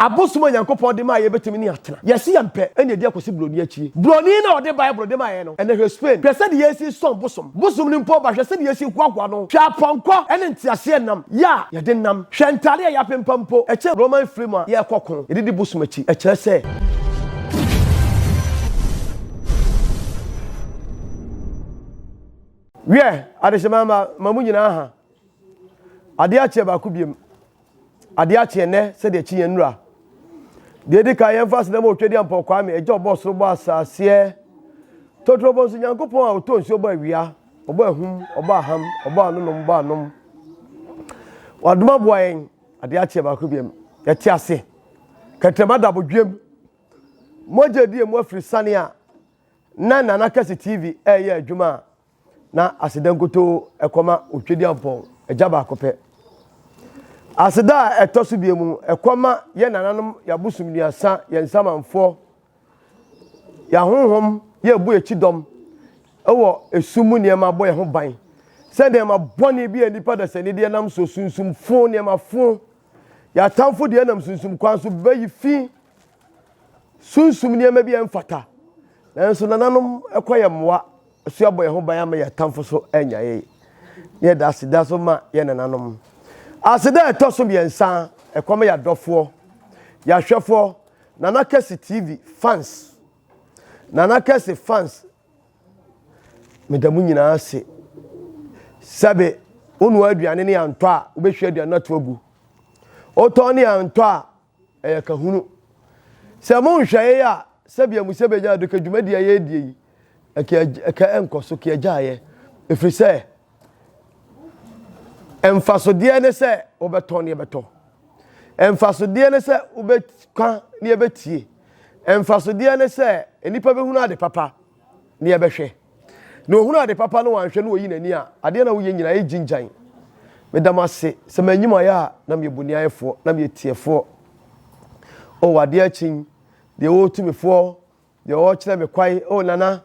Abosuma Yankopon de ma ye betimi ni atena. Yesi yampe ene de akosi broni achi. Broni na ode Bible de ma ye no. Ene hwe Spain. Pese de yesi son bosom. Bosom ni mpo ba hwe se de yesi kwakwa no. Hwa ponko ene ntiase nam. Ya ye de nam. Hwe ntare ya pempampo. Eche Roman Freeman ye kokon. Ye de bosom achi. Eche se Wie adeshema mamu nyina ha. Ade ache ba ku biem. Ade ache ne se de chi yenura. De de ka yen fast na mo twedi ampo kwa me eje obo soro bo asase totro bo so Yankopon a oto nsi obo awia obo ahum obo aham obo anonom bo anom waduma bo en ade ache ba ko biem ye ti ase katrema da bodwem moje die mo afri sane a na Anokye TV ye adwuma na asedankoto ekoma otwedi ampo eja ba akopɛ aseda etosu biemu ekoma ye nananom ya busumniasa ye nsamanfo ya honhom ye bu echidom ewo esumu niema boye ho ban se de ma boni bi enipa da sani de nam so sunsum fo niema fo ya tamfo de nam sunsum kwan so bayi fi sunsum niema bi emfata nanso nananom ekoye mwa so ya boye ho ban ama ya tamfo so enya ye da aseda so ma ye nananom aseda etoso biensa ekoma ya dofo ya hwefo Anokye TV fans Anokye fans medamu nyina ase sabe onu aduane ne anto a obehwe aduane na to agu oto ne anto a kahunu se mo nhwaye a sabe amusebe nya do kadwumadi aye die aka enkoso ke agyaye efrise emfasodie ne se obeton ne beto emfasodie ne se obetwa ne betie emfasodie ne se enipa behunu ade papa ne ebehwe na ohunu ade papa no wanhwe no oyi nani a ade na woye nyina ejinjan medamase se manyima ya na mebuni ayefo na metiefo o wade achin de wotumefo de wo kire me kwai o nana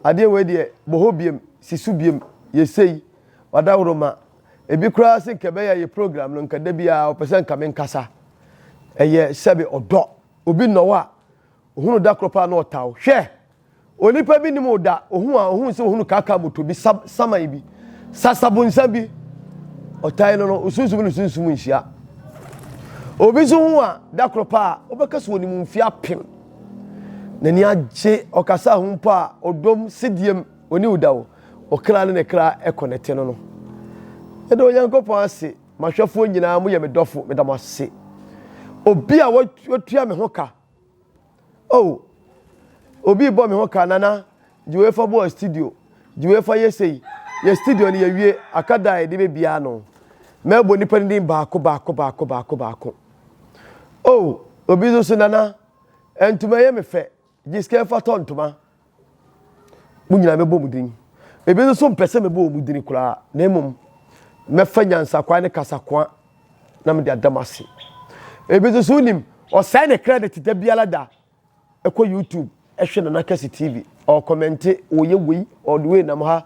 ade we de bohobiem sisubiem yesei wadawroma ebi kura se kebe ya ye program no nkada bia opese nka me nkasa eye sebe odo obi nowa ohunu da kropa na otaw hwe onipa bi nim oda ohun se ohunu kaka moto bi saman bi sasabunsa bi otai no osunsum no sunsum nhia obi so hu a da kropa obekaso onimu mfia pem nani agye okasa hu pa odom sediem oni udawo okra ne kra ekonete no edo Yankopon ase mahwefo nyina mo ye medofo medamase obi a wotua me hoka obi bo me hoka nana jiwefa bo studio jiwefa yesei ye studio ni yewie akada e de be bia no mebo nipa ndi baako obi so nana entuma ye me fe jiske fa tontuma munyina mebo mudin ebi so mpese mebo mudin kura na emom mefa nyansa kwa ne kasakwa na me de adamase ebi so nim o sai ne credit da biala da eko YouTube ehwe na Anokye TV o comment o ye wei o de we nam ha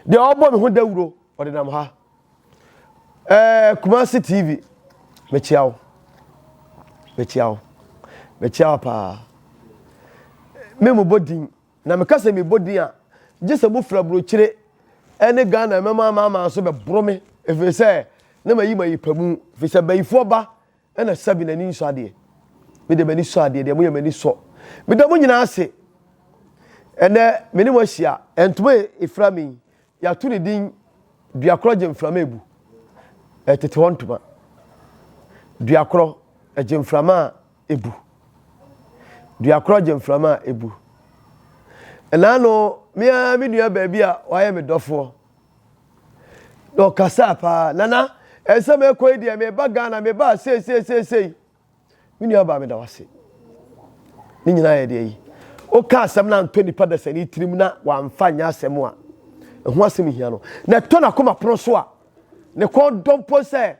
de obo me ho dawuro o de nam ha Kumasi TV mechiao pa me mo bodin na me kasa me bodin a gese mo fra brochire ene Ghana mama so be brome efese na mayi pamu efese bayifo ba ena sabi na ni nso ade me de mani so ade de mo ye mani so me da mo nyina ase ene me ni mo hia entuma efra mi ya to ne din duakro jemframa ebu etete wontuma duakro jemframa ebu duakro jemframa ebu enano mi nua baabi a waye me dofo do kasa pa nana ese me ko edi me ba Ghana me ba sei mi nua ba me da wase ni nyina ye de yi o ka asem na ntoni pada sani tirim na wa mfa nya asem a ho asem hia no na to na koma pro so a ne ko dompo se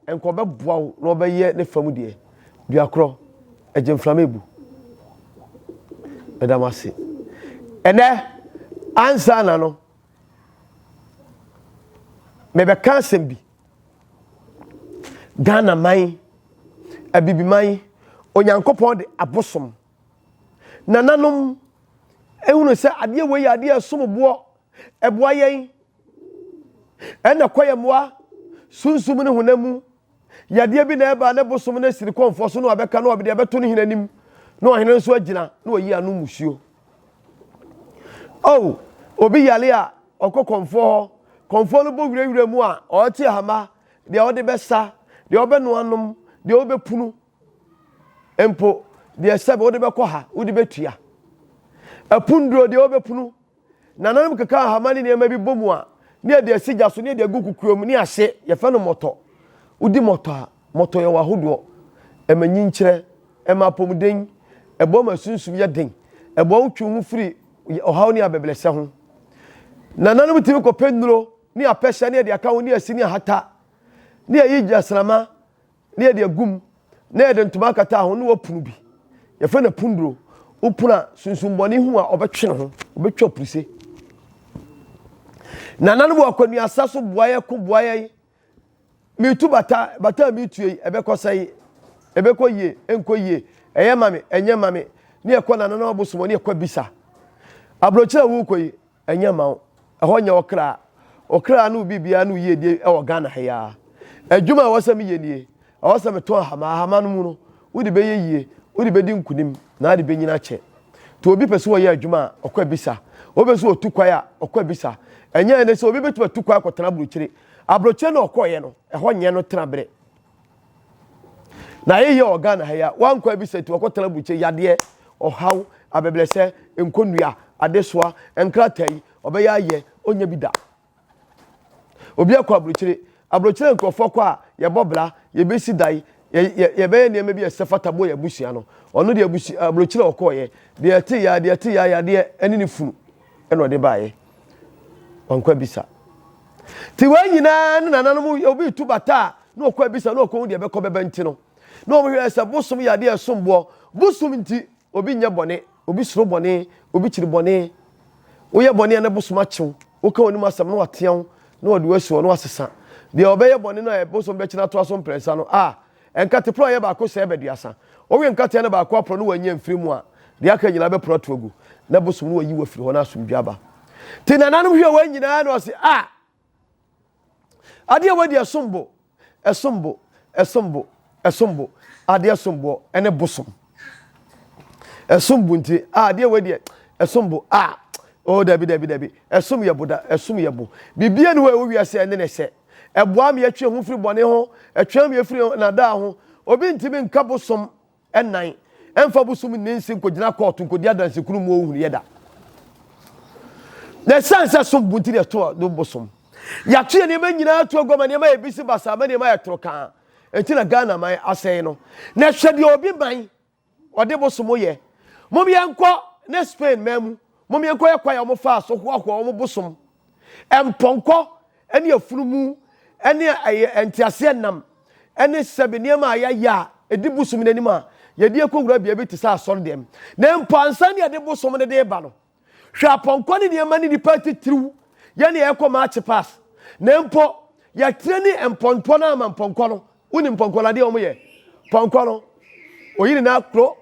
enko be boa wo no be ye ne fam de duakro agimframa ebu bedamase ene ansa na no me be kansem bi Ghana man abibi man onyankopon de abosom nananom ehunu se ade we ya ade sombo eboa yen ena koye moa sunsum ne hunamu yade bi na eba na bosom na siri Komfo so no abeka na obede abeto no hinanim na ohene nso agina na oyi anu musuo oh obi yale a okọ Komfo no bo wirewire mu a o tie hama de o de besa de o be no anom de o be punu empo de sebe o de be ko ha o de betua apundro de o be punu nananum keka hama ni ma bi bomu a ne de sigya so ne de agukukuom ne ahye ye fe no moto udi moto ye wa hodo emanyi nkyere ema pomuden ebo ma sunsum ye den ebo utwu hu firi ohaw ne abeblese ho nananum timi ko penduro ne apesha ne de aka ho ne asini hata ne yi jasrama ne de agum ne de ntuma kata ho ne wapunu bi ye fe na punduro upuna sunsum boni hu a obetwe ho obetwa prise nananum akwanu asaso boaye ko boaye mi tu bata mi tu ebeko sai ebeko ye enko ye eye mame enye mame ne ekọ nananum abosomo ne ekọ bisa abrochira wu koyi enye ma eho nya okra no bibia no ye die e Ghana ha ya adwuma wasam ye nie awasam to hama no mu no wudi be ye wudi be di nkunim na ade be nyina che to obi pese wo ye adwuma okọ bisa obeso otukwa okọ bisa enye ene se obi betu atukwa akotena abrochire na okoye no eho nye no tenabere na ye Ghana ha ya wankwa bisa tu akotena buchire yade ohaw abeblese enkonua adesoa enkratai obeya ye onya bida obi akọ abrochire nkofo kwa ye bobla ye besi dai ye be ne bi esefata bo ye busia no ono de abrochire okoye de ati ya de enini funu eno de baaye wankwa bisa ti wanyina nananom obi tu bata na okwa bisa na okwo de beko bebe nti no na o hwe ese bosom ya de esombo bosom nti obi nya bone obi suro bone obi chiri bone wo ye bone na bosom achew wo ka onim asam na watean na wode wasuo na wasesa de obeye bone na bosom be china to aso mpresa no enkate pro ye ba ko se beduasa o we enkate na ba ko pro no wanya mfirimu a de aka nyina be pro to agu na bosom no wayi wafiri ho na asomduaba ti nananom hwe wanyina na o se ade wadi esombo ade esombo ene bosom esombo nti ade wadi esombo o dabi esom yebo bibia ne wo wiase ene ne se eboa me yatwe ho firi bone ho atwa me firi na da ho obi ntimi nka bosom enan emfa bosom nensi nkogina court nkodi adanse kunu mu ohunu yeda na sansa sombo nti ne to do bosom yatwe ne ma nyina to agoma ne ma ebisi basa ma ne ma yatro kan enti na Ghana man asey no na hwede obi ban ode bosom ye mom yanko na Spain mamu mom yanko yakwa ya mo fa so ho mo bosom emponko ene afunumu ene entiase nam ene sebenia ma ya edi bosom nanim a yedi ekogura bia beti sa asor dem na empansa ne ede bosom ne de ba no hwa ponko ne de ma ne di party triu ye ne ekọ match pass na empo ya treni emponko na ma mponko no uni mponko la de omo ye ponko no oyiri na kro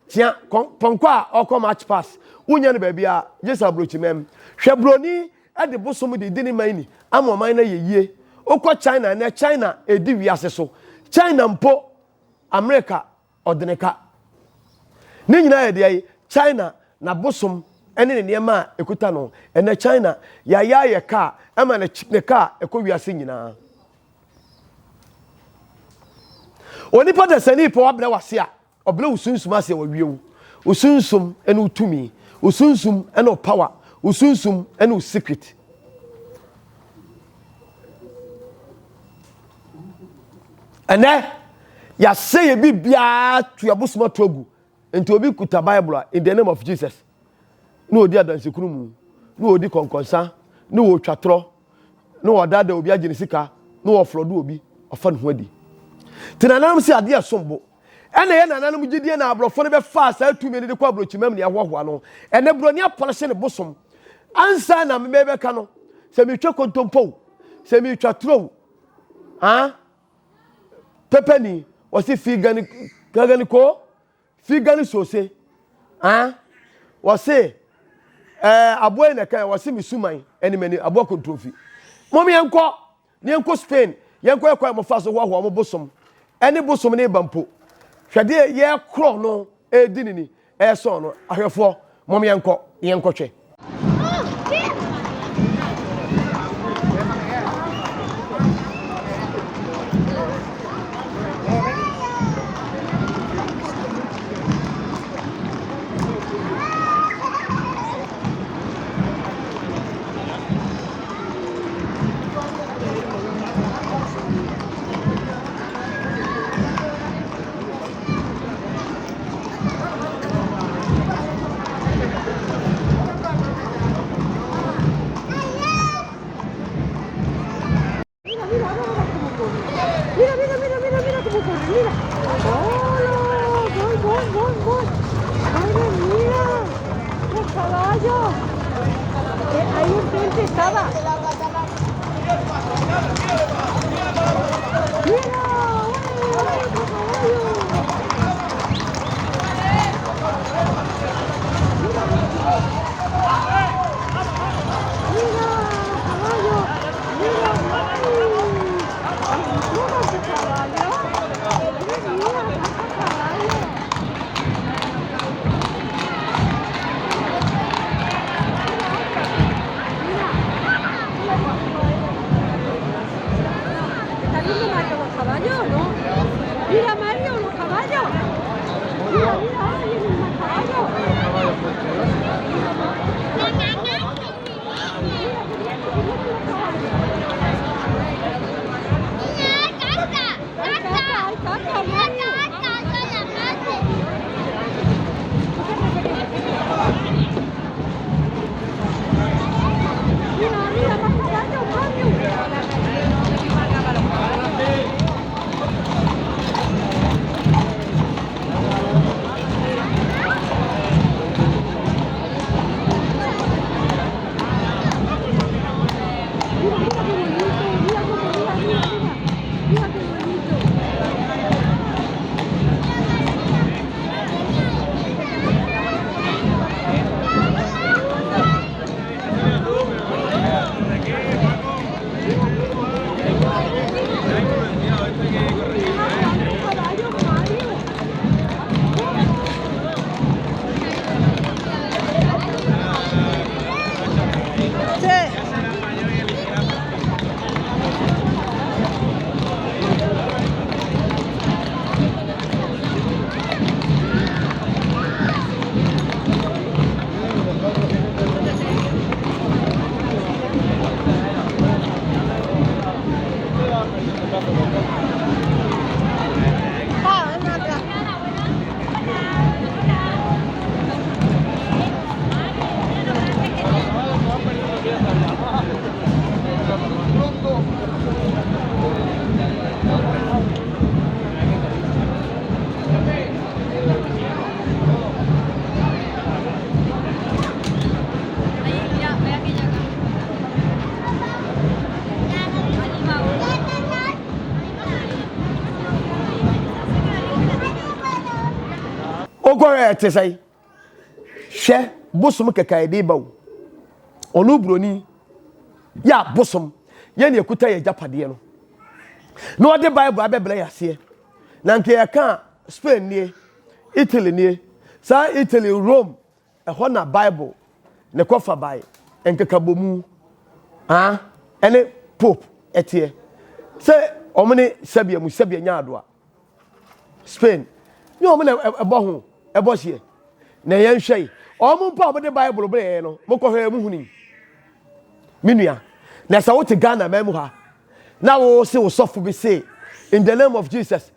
tia ponko a okọ match pass unya ne ba bia jesa brochimem hwe broni ade bosom de dini mani amoman na yeyie okọ China na China edi wiase so China mpo America odineka ne nyina ye de China na bosom ene ne ma ekuta no ene China ya ye ka ama ne ka ekọ wiase nyina oni pa de sani po abla wase a obla usunsum ase wa wiewu usunsum ene utumi usunsum ene power usunsum ene secret ene ya say bibia to yabusuma togu enti obi kuta Bible in the name of Jesus no odi adanse kunumu no odi konkonsa no wo twatro no odada obi agene sika no no offload obi ofa ne ho adi tinanam si ade asombo ena ye nananum gidie na abrofo ne be fa sa atumi ne de kwa abrochimam ne ahohoa no ene broni apolish ne bosom ansa na me be ka no se mi twa kontompo se mi twa tro pepeni wasi figani kagani ko figani sose wasi aboy na kan wasi misuman enimeni abo kontofi momi yenko Spain yenko ekwa mo fa so hoho mo bosom ene bosom ne bampo hwede ye kro no edinini so no ahwefo momi yenko twe ogore te sai hwe bosom kekaide bawo onu broni ya bosom ye ne ekuta ye japade no no de bible abebele yase na nke ya kan Spain nie Italy nie sa Italy Rome ho na bible ne kofa bai enkeka bomu ene pope etie se omne sabia mu sabia nyaado a Spain ni omne ebo ho ebo hie na ye nhwei omo pa omo de bible bre no mokɔhwɛ mu huni minua na sa wote Ghana memu ha na wo se wo sofo bi say in the name of Jesus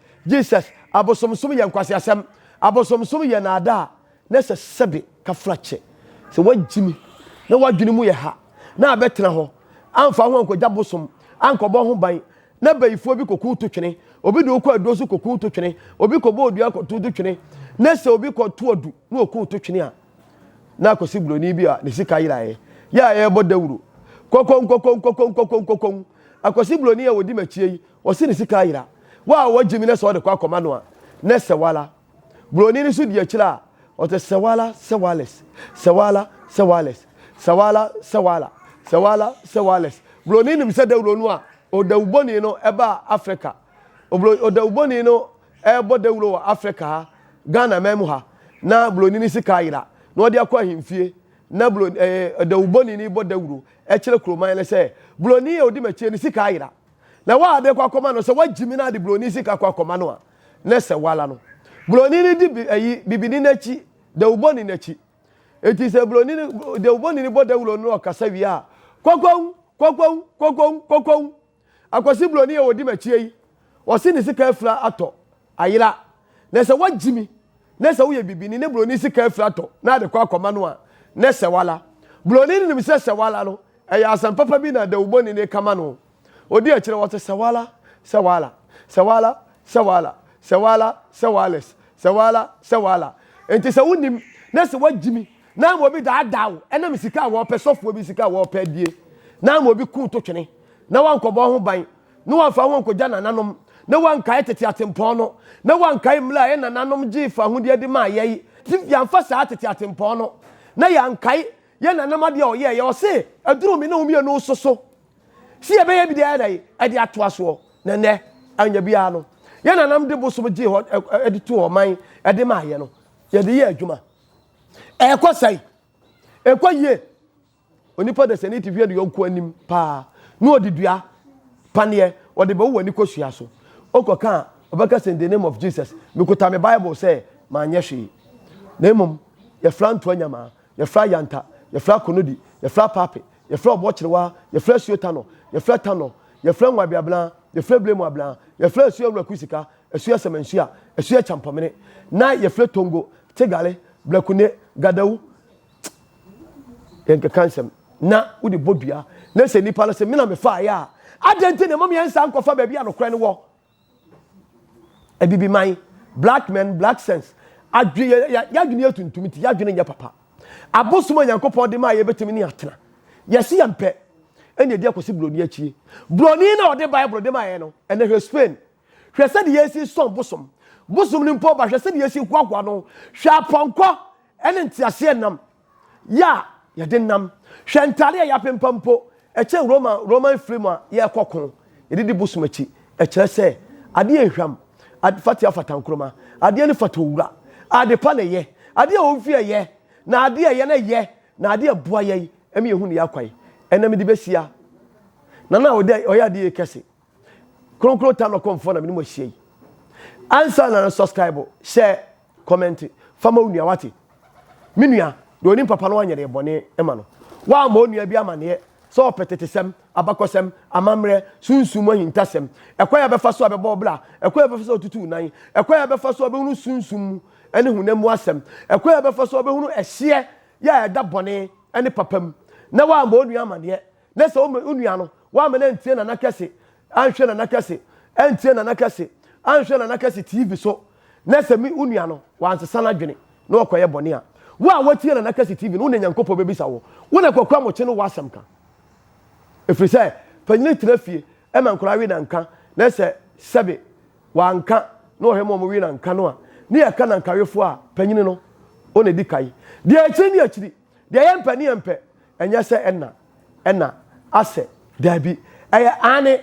abosomsom ye nkwase asem abosomsom ye na ada na se sebe ka frache se wagimi na wadwene mu ye ha na abetena ho amfa ho ankɔgya bosom ankɔbɔ ho ban na bayifo bi koku to twene obi de okọ ado so koku to twene obi kobo odua kotu to twene na se obi kotu odu na oku to twene a na akosi broni bi a ne sika yirae ya ye bo dawuro kokon akosi broni ya wodi machie yi o se ne sika yira wa wajimi na so de kwa akoma no a na sewala broni ni so di akira o te sewala broni ni mse dawuro no a odawuboni no eba Africa odawuboni no ebo dawuro wa Africa ha Ghana memu ha na broni ni sika yira na odi akwa himfie na broni odawuboni ni bo dawuro e kire kroman le se broni e odi machie ni sika yira na wa ade kwa akoma no se wajimi na de broni sika kwa akoma no a na sewala no broni ni di bibini nachi dawuboni nachi eti se broni ni dawuboni ni bo dawuro no kasa wi a kokon akwasi broni e wodi machie yi o se ni sika afra ato ayira na se wajimi na se wo ye bibini ne broni sika afra ato na de kwa akoma no a na sewala broni ni mi se sewala no e ya asam papa bi na dawuboni ni kama no odi a kire wo se sewala enti se wonim na se wajimi na mo bi daadaw ena mi sika wo pe sofo bi sika wo pe die na mo bi ku to twene na wan kobo ho ban na wan fa ho nkoja nananom na wan kai tete atempon no na wan kai mla ye nananom gi fa ho de ma ye ti yamfa sa tete atempon no na yan kai ye nanam ade o ye o se aduru mi na o mi no soso si e be ye bi de adai e de ato aso na ne anya bia no ye nanam de bosom gi ho e de to o man e de ma ye no ye de ye adwuma e ko sai e ko ye onipa de seniti hwe de yonko anim pa no odidua panie ode be wo ani kosua so okoka obaka say in the name of Jesus mikuta me Bible say ma anye hwe na emom ye fra nto anyama ye fra yanta ye fra konodi ye fra pape ye fra obochirewa ye fra suotano ye fra tano ye fra nwabiabla ye fra blemu abla ye fra suowura kusika esua semensia esua champamene na ye fra tongo tegale blakune gadawu yenke kansem na udi bodua na se nipa la se mina me fa ya adente ne mom yensa ankofa ba bia no kra ne wo ebibi man black men black sense adwe ya dwene atuntumiti ya dwene nya papa abosoma yankopon de ma ye betimi ni atena yesi yampe ene de akosi broni achie broni na ode bible de ma ye no ene hwe Spain hwe se de yesi son bosom ni mpo ba hwe se de yesi kwakwa no hwe aponko ene ntiase nam ya de nam hwe ntare ya pempampo eche roman film a ye kokon ye de bosom achi eche se ade ehwam adfati afatankroma ade ne fatowura ade pa ne ye ade o mfie ye na ade ye na ye na ade abua ye emi ehunu ya kwai enam di besia na ode oya de kese kronkro Tano Komfo na me mo hie answer na subscribe share comment fama onua wate menua de oni papa no anyere bone ema no wa ma onua bi amane so petetesem abakosem amamre sunsumo hintasem ekoya befa so abebo bla ekoya befa so tutu nan ekoya befa so abehunu sunsum ene hunamu asem ekoya befa so abehunu ehye ya eda bone ene papam na wa ma onua amane na so onua no wa ma na ntie na nakese anhwe na nakese entie na nakese anhwe na nakese TV so na se mi onua no wa ansesa na dwene na okoye bone a wa watie na nakese TV no nyankopo bebisa wo na kwakwa mo che no wasem ka efrise panyine trafie e man kora wi na nka na se sebe wa nka na ohemo mo wi na nka no a ne ya ka na nkawefo a panyine no o na di kai de achiri achiri de yempa yempe enye se enna ase dabi eye ane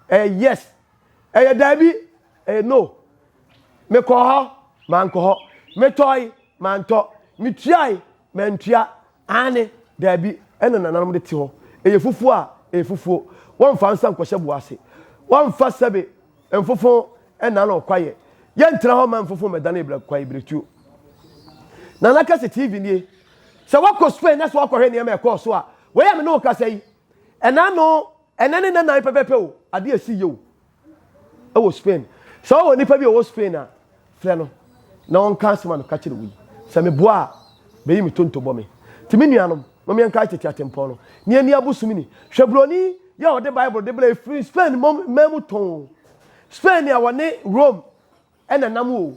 yes eye dabi no me ko ho man ko ho me toy man to me tuai man tua ane dabi enna nanam de ti ho eye fufu a efufu won fa nsan kwhye buase won fa sebe enfufu enna na okwaye ye ntra ho man fufu medana ebra kwaye bretu na nakase TV nie se wako Spain na so wako hwe ne me ko so a we ya me no ka sei ena no enane na nan pepepe o ade asi ye o e wo Spain so wo nipa bi o wo Spain a fre no na on kansema no ka kire wi se me boa be yi mi tonto bo me timi nuanom mo me nka tete atempo no ni ani abusumi ni hwebroni ya o de Bible de bla free Spain memu ton Spain ya wone Rome ena nam o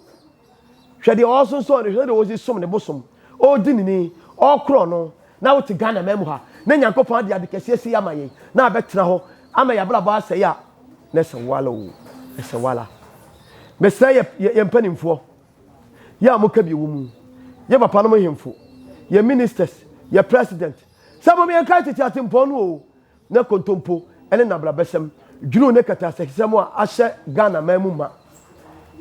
hwe de also so ne hwe de wo som ne bosom o di ni o kro no na wo ti Ghana memu ha na Nyankopon de adekese si amaye na abetena ho ama ya bla ba ya na se wala o se wala mesra ye mpanimfo ya moka bi wo mu ye papa no mo hemfo ye ministers ye president some me kan tete atempo no o na kontompo ene na bra besem dwunu ne kata sekisem a ahye Ghana mamu ma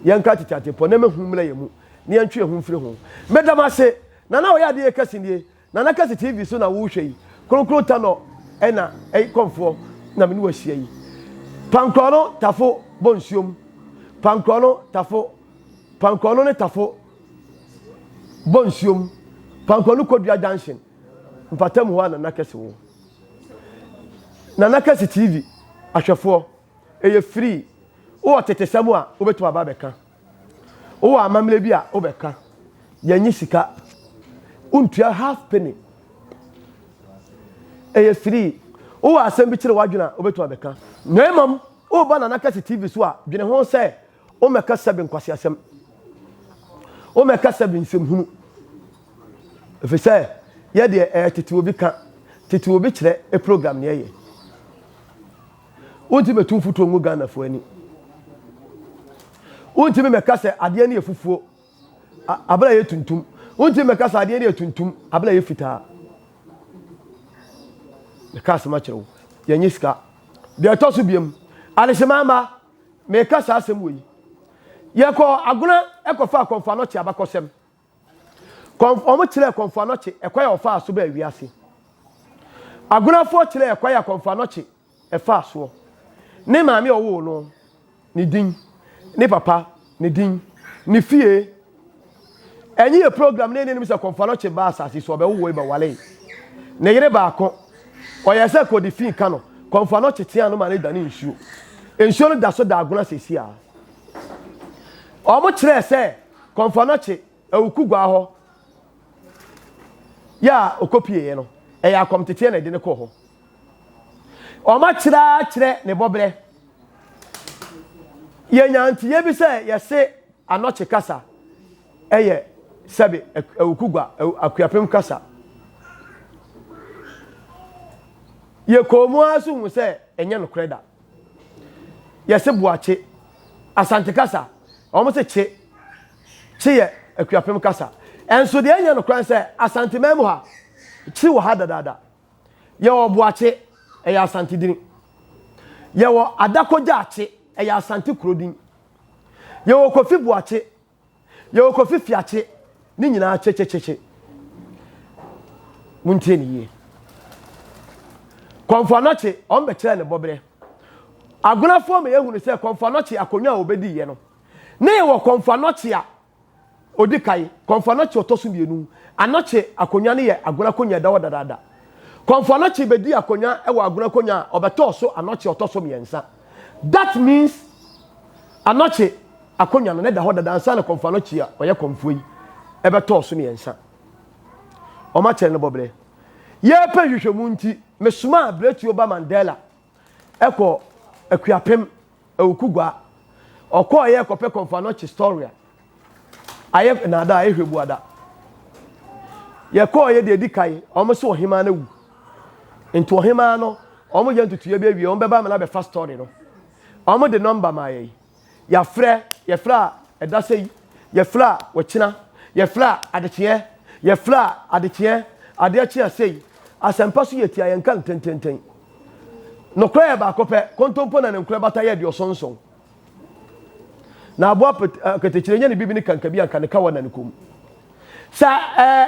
ye kan tete atempo na mehumra ye mu ne yantwe hu mfiri ho medama se na na wo ya de kasi nie na kasi TV so na wo hwe yi kronkro Tano ena Komfo na me ne wahia yi pankro tafo bonsuom pankro ne tafo bonsuom pankro kodua junction mpatam ho na kase wo na kase TV ahwefo eye free o tetesam a obetu aba beka o amamle bi a obeka yanyi sika untua half penny eye free o asem bi kire wadwuna obetu abeka na emam o ba na kase TV so a dwene ho se o meka sabe nkwase asem o meka sabe nsem hunu efese ye de tete obi ka tete obi kire program ne ye unti betu futu ngu Ghana fo ani unti me meka se ade ne efufuo abla ye tuntum unti meka se ade ne tuntum abla ye fita me ka se ma kire wo ye nyiska de toso biem alishemama me ka se asem wo yi ye ko aguna ekofa Komfo Anokye abakosem omo kire Komfo Anokye ekoya ofa so ba wiase aguna fo kire ekoya Komfo Anokye efa so ne maame owo no ni din ne papa ni din ni fie enyi e program ne ni se Komfo Anokye ba asase so be wo e ba wale ne yire ba ko oyese ko di fin kano Komfo Anokye tia no ma ne dane nsuo ensuo no da so da aguna sesi a omo kire se Komfo Anokye awukugwa ho ya okopie ye no e ya komtete na de ne ko ho o ma kire ne bobre ye nyanti ye bi se ye se Anokye kasa eye sebe awukugwa akuapem kasa ye komu asu hu se enye no kreda ye se buache asante kasa o mo se che ye akuapem kasa enso de enye no kran se asante memu ha chi wo ha dada ye wo buache e ya asante din ye wo adakoja ache e ya asante krodin ye wo kofi buache ye wo kofi fiache ni nyina che muntie ni ye Komfo Anokye on be kire ne bobre aguna fo me yehunu se Komfo Anokye akonwa obedi ye no ne ye wo Komfo Anokye a odikai Komfo Anokye otoso bienu Anokye akonwa ne ye aguna konya da wadada Komfo Anokye bedi akonwa e wo aguna konya obeto so Anokye otoso miensa that means Anokye akonwa no ne da hodada ansa na Komfo Anokye a oye Komfo yi e beto so miensa o ma kire ne bobre ye pe hwehwemu nti mesuma Breti Oba Mandela eko akuapem awukugwa okoye ekope Komfo Anokye story aye na da ehwebu ada ye koye de dikai omo so ohima na wu enti ohima no omo je ntutu ye be wie omo be ba me na be fast story no omo de number ma ye ya fra edasei ye fra wachina ye fra adekye ye fra adekye adekye asei asempa so yetia ye nkan tententen no kra ba kope kontompo na nkra bata ye de osonson na abo ketekire nya ne bibi ne kanka bi anka ne kawa na nkom sa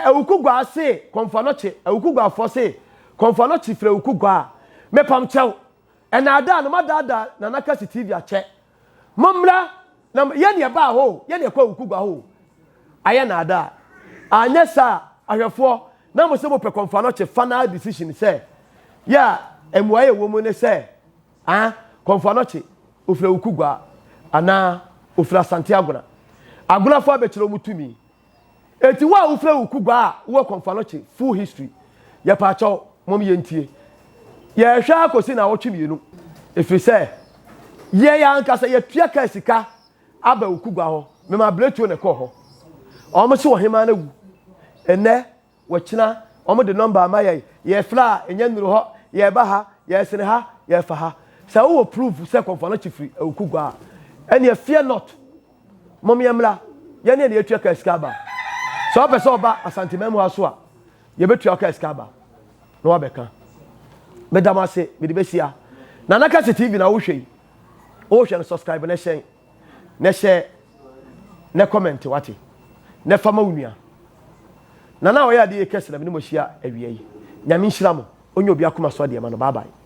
awukugwa ase Komfo Anokye awukugwa afo se Komfo Anokye fra awukugwa me pam chew ena ada no madada na nakasi TV ache momra na ye ne ba ho ye ne kwa awukugwa ho aye na ada anya sa ahwefo na mo se mo pe Komfo Anokye final decision say ya emuaye wo mo ne say Komfo Anokye ofra awukugwa ana ofra Santiago aguna fo abekiro mutumi eti wa ofra awukugwa a wo Komfo Anokye full history ya pa chaw mom ye ntie ye hwa akosi na wotwe mienu efiri se ye ya ankasa ye tua ka sika aba okugwa ho me ma bletuo ne kɔ ho omo se wo hema na wu ene wo kina omo de number ma ye fla enya nuru ho ye ba ha ye sene ha ye fa ha sa wo prove se Komfo na chifiri okugwa ene ye fear not mom ye mla ye ne ye tua ka sika ba so person ba asante memu aso a ye betua ka sika ba no wa beka medama se me de besia na naka TV na wo hwe o hwe no subscribe na share na comment wati na fama unua na o ya de kese na me mo hia awie yi nyame nhira mo onye obi akoma so de ma no bye bye.